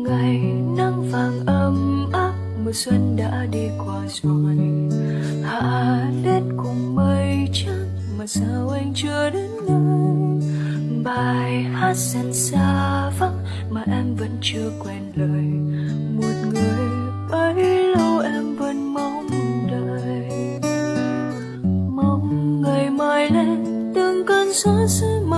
ngày nắng vàng ấm áp, mùa xuân đã đi qua rồi. Hạ đến cùng mây trắng mà sao anh chưa đến nơi. Bài hát dần xa vắng mà em vẫn chưa quen lời. Một người bấy lâu em vẫn mong đợi, mong ngày mai lên từng cơn gió sớm